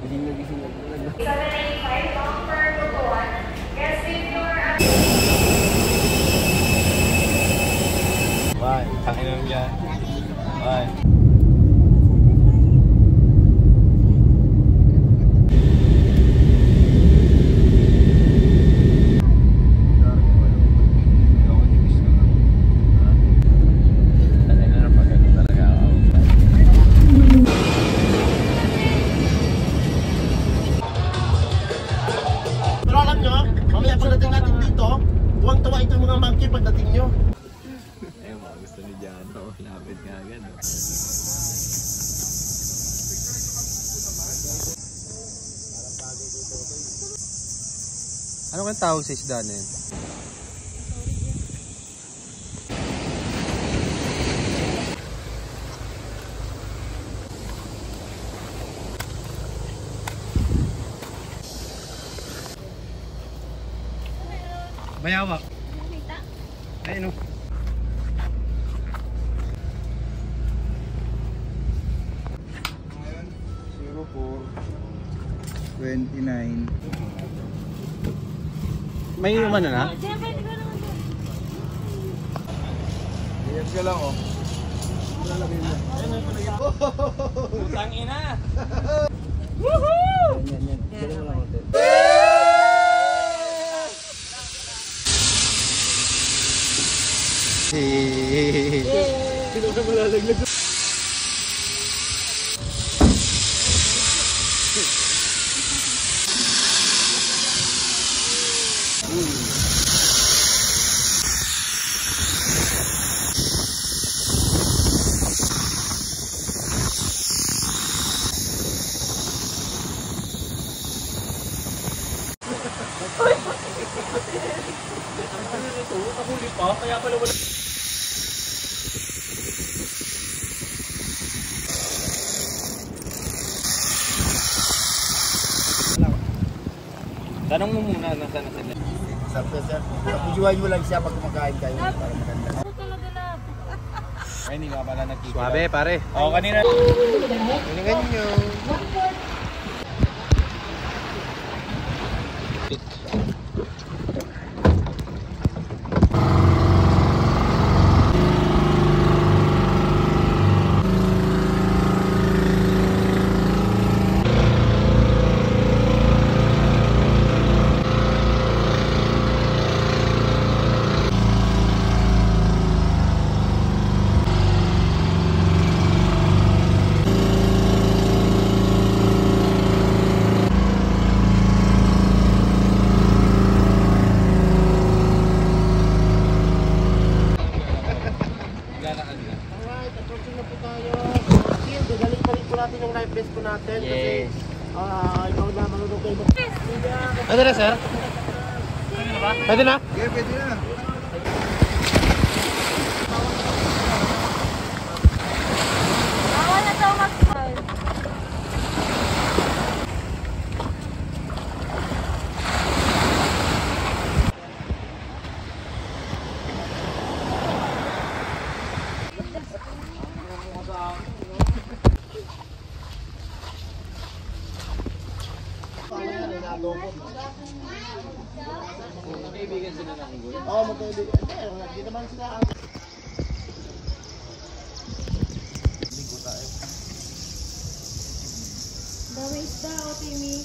Gising na talaga. 785 Longford, Butuan. Guest leave your... Bye. Kain lang yan. Bye. Ano kang tawag sa isda na yun? Bayawak. Ayun o. 29. May umano na? Iyan ka lang, oh. Lalagay mo. Putang ina! Woohoo! Yan. Dala mo lang hotel. Sino ka malalaglag? Nakahuli pa, kaya pala wala. Tanong mo muna, nasa na sila? Sir. Kapujuhan nyo lang siya pag kumakain kayo para maganda. Ay, hindi ka pala nagkikita. Suabe, pare. Oo, kanina. Hiningan nyo. Yung live best ko natin Yes. kasi ikaw na manunod kayo. Pwede na, sir? Pwede na? Okay, pwede na. Bawal na daw mag-call. Magkaibigan sila ng unggoy? Oo, magkaibigan. Hindi naman sila ang... Dami isda o, Timmy.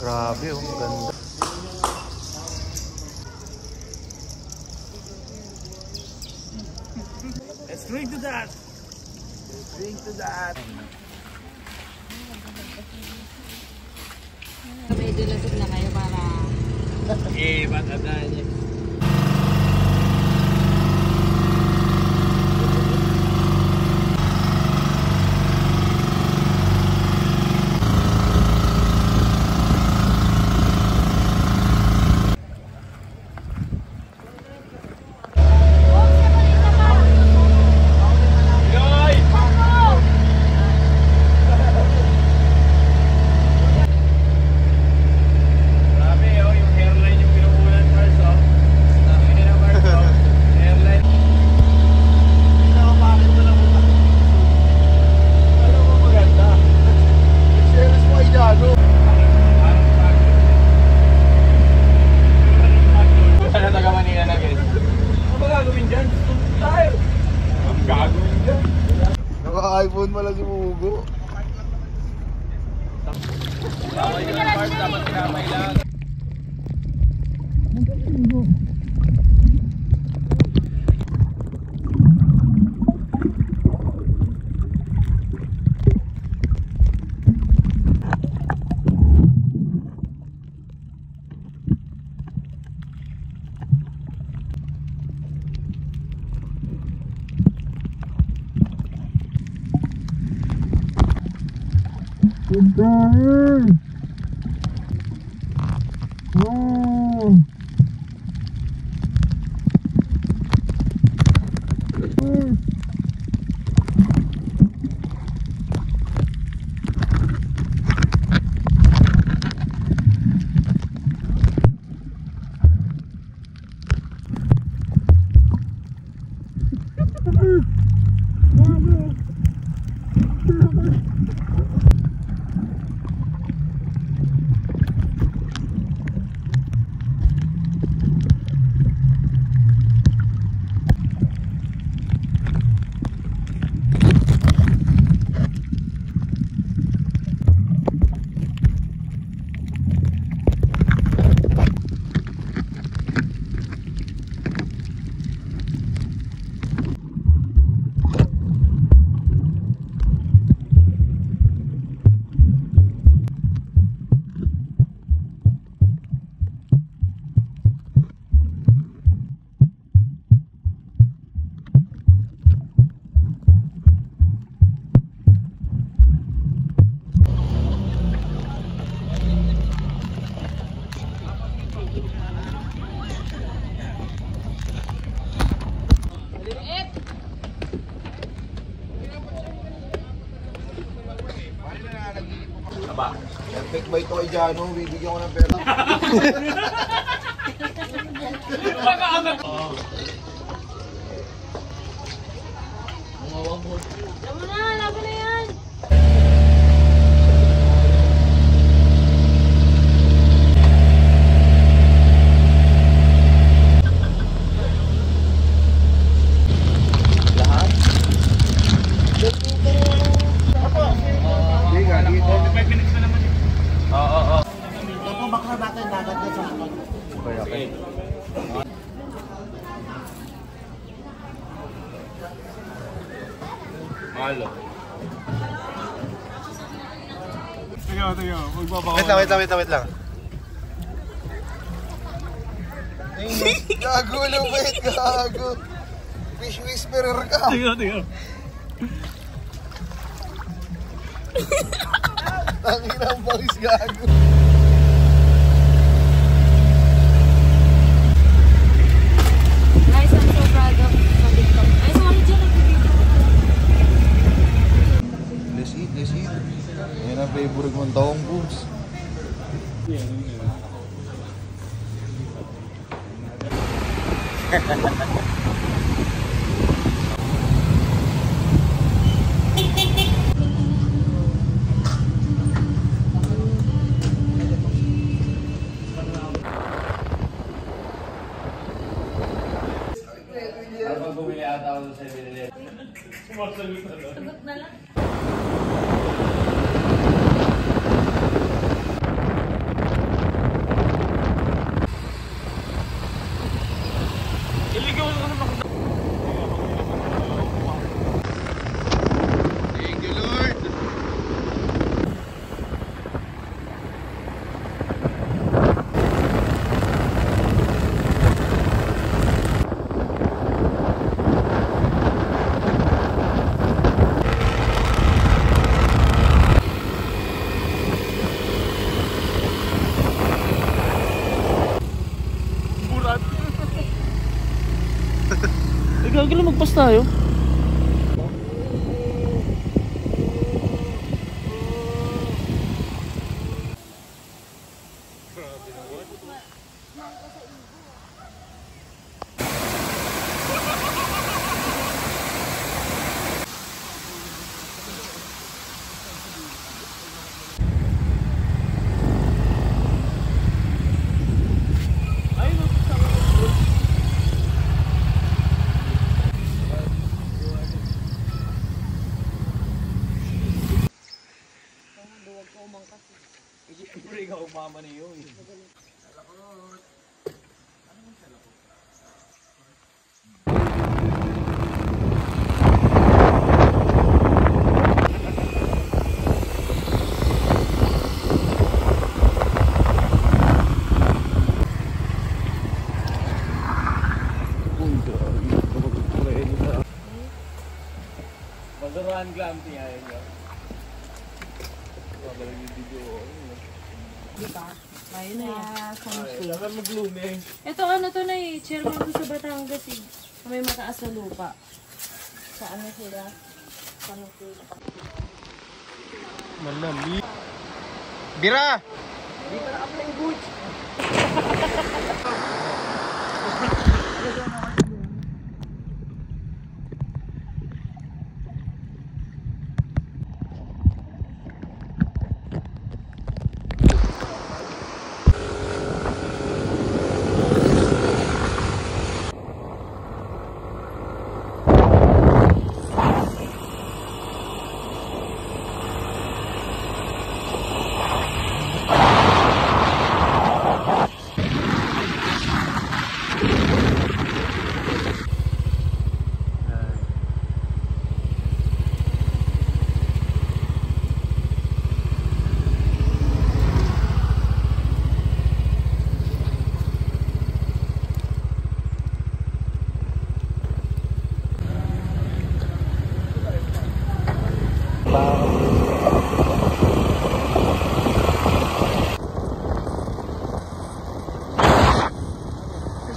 Grabe, oh. Ganda. Let's drink to that! Drink to that. Medyo lasig na kayo para... Eh, bata na niya. Naka-iPhone pala si Mugo. Bawal yung part, dapat kinamay lang. Perfect bite ko kay Jano, bibigyan ko ng pera. Laban na! Laban na yan! Bakla natin dagat na sa akin. Okay. Malo. Tiga, magbabako. Wait lang. Gago, lumit, gago. Fish whisperer ka. Tiga. Tangin ang bangis, gago. Guys, I'm so proud of my TikTok. Ay, sorry dyan, nag-video. Let's eat. Yan ang favorite mong taong boobs. Kapag bumili ata ako sa 7-Eleven. Sagot na lang. Thank you, Lord. Labas tayo. Siyempre, ikaw mama niyo eh. Pasuruan glamping ayaw nyo. Ayun na yan. Dapat mag-blooming. Ito ano to na eh. Chairman ko sa Batangas eh. May mataas na lupa. Sa ano sila? Malamig. Bira!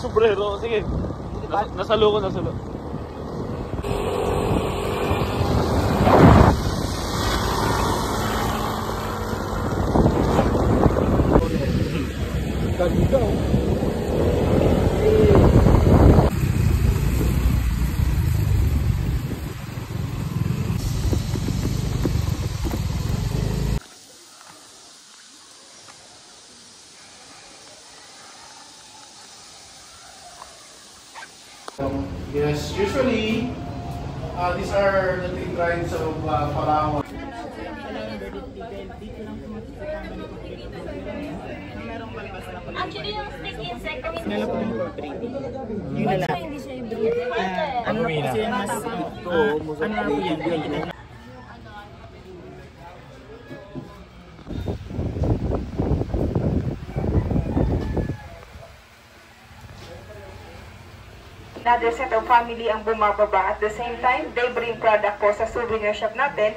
Sombrero, sige. Nasalo ko, nasalo. Ganda oh. Yes, usually, these are the three tribes of Palawan. Actually, yung stick insect, kami Hindi siya i-breed. Ano po siya mas... Ano po yan? Another set of family ang bumababa. At the same time, they bring product po sa souvenir shop natin.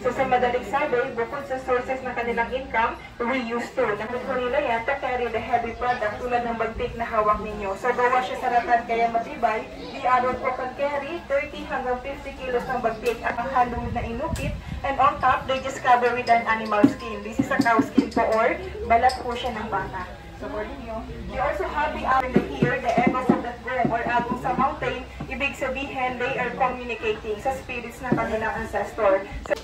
So sa madaling sabi, bukod sa sources ng kanilang income, reuse to. Nakit ko nila yan to carry the heavy product tulad ng bagtik na hawak ninyo. So gawa siya sa ratan kaya matibay. The adult po can carry 30 hanggang 50 kilos ng bagtik at ang halud na inukit. And on top, they just cover with an animal skin. This is a cow skin po or balat po siya ng bata. So for ninyo, they also have the here, the echoes of that gong or agong sa mountain, ibig sabihin they are communicating sa spirits ng kanilang ancestor. So,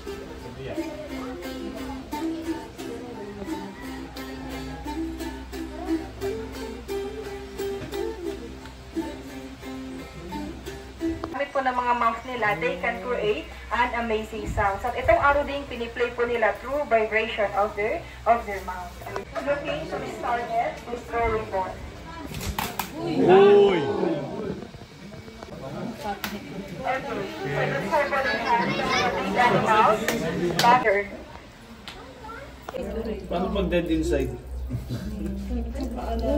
gamit po ng mga mouth nila, they can create an amazing sound. At itong araw din, piniplay po nila through vibration of their mouth. Looking to be started with throwing ball. Uy! Okay, so let's have one in hand. These animals, battered. Paano pag dead inside?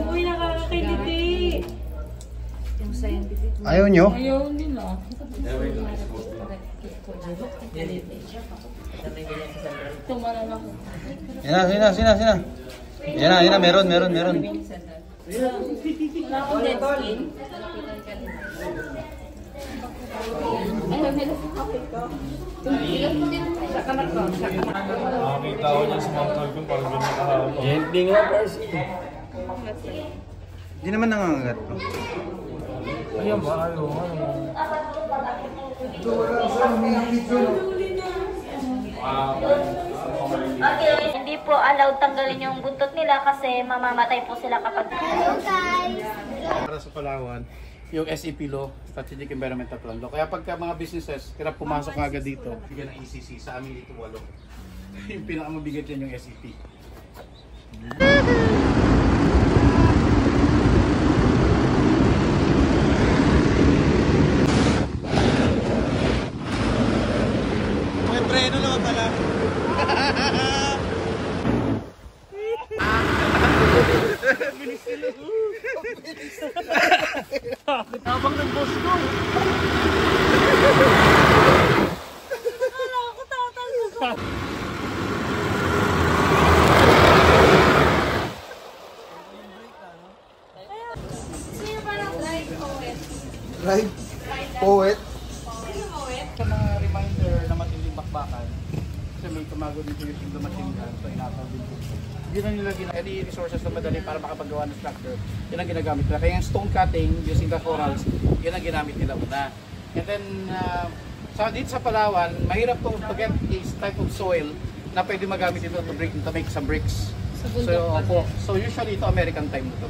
Uy, nakakakiliti. Yung scientific. Ayaw nyo? Ayaw nila. Tumala na ko. Sina. Yan na, meron. Wala akong dead skin. Nakakita ko niya sa Mount Falcon, parang ganyan kahapon. Gently nga, Percy. Hindi naman nangangagat. Ayan ba? Ayaw, ano? Hindi po allowed tanggalin yung buntot nila kasi mamamatay po sila kapag... Para sa Palawan, yung SEP law, Strategic Environmental Plan law. Kaya pagka mga businesses, hirap pumasok agad dito, bigyan ng ECC, sa amin dito 8. Yung pinakamabigat yan yung SEP. May preno naman pala. Habang ng boss ko. Akala ko tatalbo ko. Sino ba ng drive poet? Right? Poet? Sa mga reminder na matinding bakbakan, kasi may tumago dito yung the machine gun, so inataw din po. Yun ang nila any resources na madali para makapagawa ng structure, yun ang ginagamit nila. Kaya yung stone cutting using the corals, yun ang ginamit nila una. And then, dito sa Palawan, mahirap to get this type of soil na pwede magamit ito to make some bricks. So usually ito American time ito.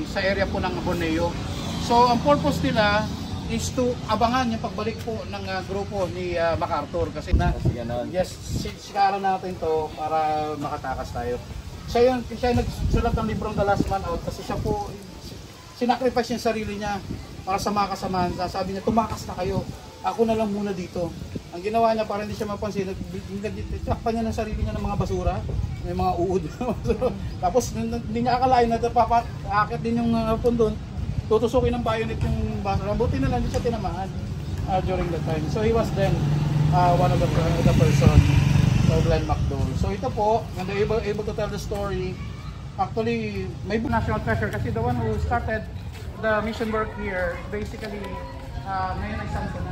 Sa area po ng Borneo. So ang purpose nila is to abangan yung pagbalik po ng grupo ni MacArthur kasi yes, sikara natin to para makatakas tayo. Siya nagsulat ng librong The Last Man Out kasi siya po sinacrifice yung sarili niya para sa mga kasamahan. Sabi niya, tumakas na kayo. Ako na lang muna dito. Ang ginawa niya para hindi siya mapansin, nagtakpan niya ng sarili niya ng mga basura, may mga uod. Tapos hindi niya akalain na papaakit din yung pundon. Tutusukin ng bayonet yung basura. Buti na lang hindi siya tinamaan during that time. So he was then one of the person, so Glenn McDowell. So ito po, when they're able to tell the story, actually may national treasure kasi the one who started the mission work here, basically, ngayon ay sampo na.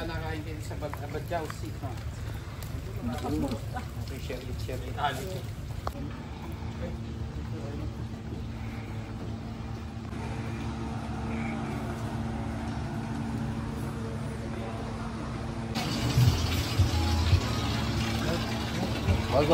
Nakaintindi sa Badjaw Sea. Okay, share it. Wag.